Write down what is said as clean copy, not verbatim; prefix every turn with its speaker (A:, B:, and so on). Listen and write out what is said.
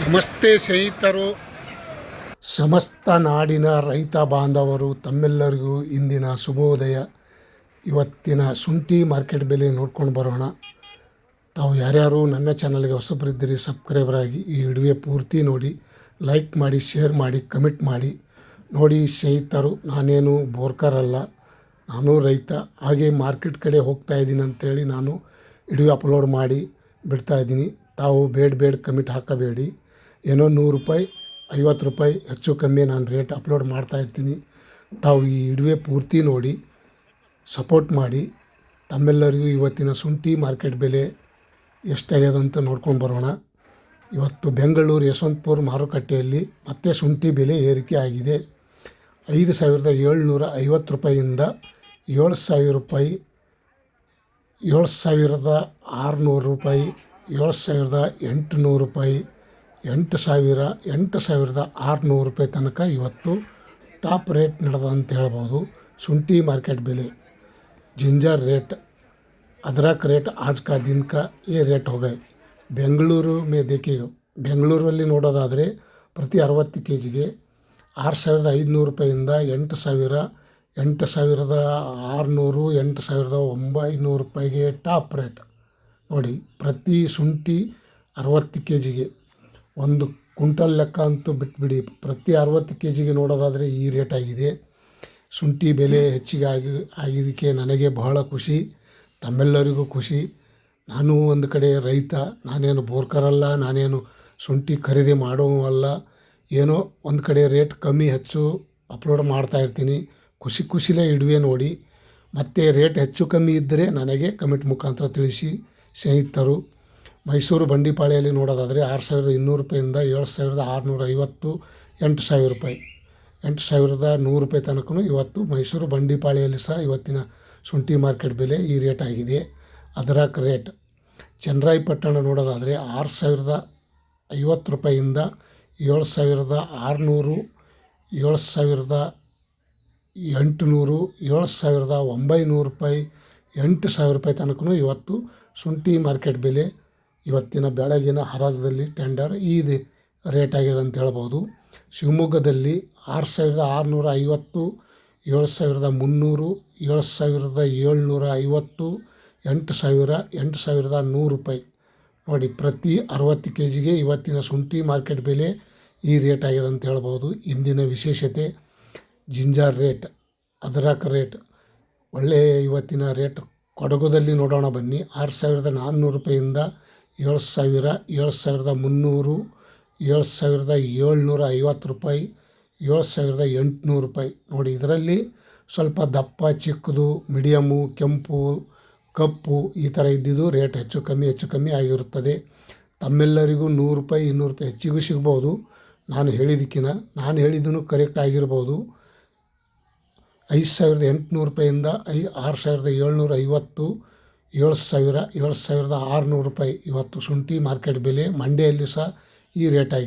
A: ನಮಸ್ತೆ ಸ್ನೇಹಿತರು, ಸಮಸ್ತ ನಾಡಿನ ರೈತ ಬಾಂಧವರು ತಮ್ಮೆಲ್ಲರಿಗೂ ಇಂದಿನ ಶುಭೋದಯ. ಇವತ್ತಿನ ಶುಂಠಿ ಮಾರ್ಕೆಟ್ ಬೆಲೆ ನೋಡ್ಕೊಂಡು ಬರೋಣ. ತಾವು ಯಾರ್ಯಾರು ನನ್ನ ಚಾನಲ್ಗೆ ಹೊಸಬರಿದ್ದೀರಿ ಸಬ್ಸ್ಕ್ರೈಬರ್ ಆಗಿ ಈ ವಿಡಿಯೋ ಪೂರ್ತಿ ನೋಡಿ, ಲೈಕ್ ಮಾಡಿ, ಶೇರ್ ಮಾಡಿ, ಕಮೆಂಟ್ ಮಾಡಿ. ನೋಡಿ ಸ್ನೇಹಿತರು, ನಾನೇನು ಬೋರ್ಕರ್ ಅಲ್ಲ, ನಾನು ರೈತ. ಹಾಗೆ ಮಾರ್ಕೆಟ್ ಕಡೆ ಹೋಗ್ತಾ ಇದ್ದೀನಿ ಅಂತೇಳಿ ನಾನು ವಿಡಿಯೋ ಅಪ್ಲೋಡ್ ಮಾಡಿ ಬಿಡ್ತಾ ಇದ್ದೀನಿ. ತಾವು ಬೇಡ ಕಮೆಂಟ್ ಹಾಕಬೇಡಿ. ಏನೋ 100 ರೂಪಾಯಿ 50 ರೂಪಾಯಿ ಹೆಚ್ಚು ಕಮ್ಮಿ ನಾನು ರೇಟ್ ಅಪ್ಲೋಡ್ ಮಾಡ್ತಾ ಇರ್ತೀನಿ. ತಾವು ಈ ವಿಡಿಯೋ ಪೂರ್ತಿ ನೋಡಿ ಸಪೋರ್ಟ್ ಮಾಡಿ. ತಮ್ಮೆಲ್ಲರಿಗೂ ಇವತ್ತಿನ ಶುಂಠಿ ಮಾರ್ಕೆಟ್ ಬೆಲೆ ಎಷ್ಟಾಗ್ಯದ ಅಂತ ನೋಡ್ಕೊಂಡು ಬರೋಣ. ಇವತ್ತು ಬೆಂಗಳೂರು ಯಶವಂತಪುರ ಮಾರುಕಟ್ಟೆಯಲ್ಲಿ ಮತ್ತೆ ಶುಂಠಿ ಬೆಲೆ ಏರಿಕೆ ಆಗಿದೆ. 5,750 ರೂಪಾಯಿಯಿಂದ 7,000 ರೂಪಾಯಿ, 7,600 ರೂಪಾಯಿ, 7,800 ರೂಪಾಯಿ, 8,600 ರೂಪಾಯಿ ತನಕ ಇವತ್ತು ಟಾಪ್ ರೇಟ್ ನಡೆದ ಅಂತ ಹೇಳ್ಬೋದು. ಶುಂಠಿ मार्केट बेले जिंजर रेट, अदरक रेट आज का दिन का ये रेट हो गए. बेंगलुरु में देखिए, बेंगलुರಲ್ಲಿ ನೋಡೋದಾದರೆ ಪ್ರತಿ 60 kgಗೆ 6,500 ರೂಪಾಯಿಂದ 8,000, 8,600, 8,900 ರೂಪಾಯಿಗೆ ಟಾಪ್ ರೇಟ್. ನೋಡಿ, ಪ್ರತಿ ಶುಂಠಿ 60 kgಗೆ, ಒಂದು ಕ್ವಿಂಟಲ್ ಲೆಕ್ಕ ಅಂತೂ ಬಿಟ್ಬಿಡಿ, ಪ್ರತಿ 60 kgಗೆ ನೋಡೋದಾದರೆ ಈ ರೇಟ್ ಆಗಿದೆ. ಶುಂಠಿ ಬೆಲೆ ಹೆಚ್ಚಿಗೆ ಆಗಿದ್ದಕ್ಕೆ ನನಗೆ ಬಹಳ ಖುಷಿ, ತಮ್ಮೆಲ್ಲರಿಗೂ ಖುಷಿ. ನಾನು ಒಂದು ಕಡೆ ರೈತ, ನಾನೇನು ಬೋರ್ಕರಲ್ಲ, ನಾನೇನು ಶುಂಠಿ ಖರೀದಿ ಮಾಡೋವಲ್ಲ. ಏನೋ ಒಂದು ಕಡೆ ರೇಟ್ ಕಮ್ಮಿ ಹೆಚ್ಚು ಅಪ್ಲೋಡ್ ಮಾಡ್ತಾ ಇರ್ತೀನಿ. ಖುಷಿಲೇ ಇಡುವೆ ನೋಡಿ. ಮತ್ತು ರೇಟ್ ಹೆಚ್ಚು ಕಮ್ಮಿ ಇದ್ದರೆ ನನಗೆ ಕಮೆಂಟ್ ಮುಖಾಂತರ ತಿಳಿಸಿ ಸ್ನೇಹಿತರು. ಮೈಸೂರು ಬಂಡಿಪಾಳ್ಯಲ್ಲಿ ನೋಡೋದಾದರೆ 6,200 ರೂಪಾಯಿಂದ 7,650, 8,000 ರೂಪಾಯಿ, 8,100 ರೂಪಾಯಿ ತನಕ ಇವತ್ತು ಮೈಸೂರು ಬಂಡಿಪಾಳ್ಯಲ್ಲಿ ಸಹ ಇವತ್ತಿನ ಶುಂಠಿ ಮಾರ್ಕೆಟ್ ಬೆಲೆ ಈ ರೇಟ್ ಆಗಿದೆ. ಅದರಕ್ ರೇಟ್ ಚನ್ನರಾಯಪಟ್ಟಣ ನೋಡೋದಾದರೆ 6,050 ರೂಪಾಯಿಂದ 7,600, 7,800, 7,900 ರೂಪಾಯಿ, 8,000 ರೂಪಾಯಿ ತನಕ ಇವತ್ತು ಶುಂಠಿ ಮಾರ್ಕೆಟ್ ಬೆಲೆ ಇವತ್ತಿನ ಬೆಳಗಿನ ಹರಾಜದಲ್ಲಿ ಟೆಂಡರ್ ಈ ರೇಟ್ ಆಗಿದೆ ಅಂತ ಹೇಳ್ಬೋದು. ಶಿವಮೊಗ್ಗದಲ್ಲಿ 6,650, 7,300, 7,750, 8,000, 8,100 ರೂಪಾಯಿ. ನೋಡಿ, ಪ್ರತಿ 60 kgಗೆ ಇವತ್ತಿನ ಶುಂಠಿ ಮಾರ್ಕೆಟ್ ಬೆಲೆ ಈ ರೇಟ್ ಆಗಿದೆ ಅಂತ ಹೇಳ್ಬೋದು. ಇಂದಿನ ವಿಶೇಷತೆ ಜಿಂಜರ್ ರೇಟ್, ಅದರಕ್ ರೇಟ್ ಒಳ್ಳೆಯ ಇವತ್ತಿನ ರೇಟ್. ಕೊಡಗುದಲ್ಲಿ ನೋಡೋಣ ಬನ್ನಿ. 6,400 ರೂಪಾಯಿಂದ 7,000, 7,300, 7,750 ರೂಪಾಯಿ, 7,800 ರೂಪಾಯಿ. ನೋಡಿ, ಇದರಲ್ಲಿ ಸ್ವಲ್ಪ ದಪ್ಪ, ಚಿಕ್ಕದು, ಮೀಡಿಯಮ್ಮು, ಕೆಂಪು, ಕಪ್ಪು ಈ ಥರ ಇದ್ದಿದ್ದು ರೇಟ್ ಹೆಚ್ಚು ಕಮ್ಮಿ ಆಗಿರುತ್ತದೆ. ತಮ್ಮೆಲ್ಲರಿಗೂ 100 ರೂಪಾಯಿ 200 ರೂಪಾಯಿ ಹೆಚ್ಚಿಗೂ ಸಿಗ್ಬೋದು. ನಾನು ಹೇಳಿದ್ದೂ ಕರೆಕ್ಟ್ ಆಗಿರ್ಬೋದು. 5,800 ರೂಪಾಯಿಂದ 6,750, 7,000, 7,600 ರೂಪಾಯಿ ಇವತ್ತು ಶುಂಠಿ ಮಾರ್ಕೆಟ್ ಬೆಲೆ. ಮಂಡ್ಯದಲ್ಲಿ ಸಹ ಈ ರೇಟ್ ಆಗಿದೆ.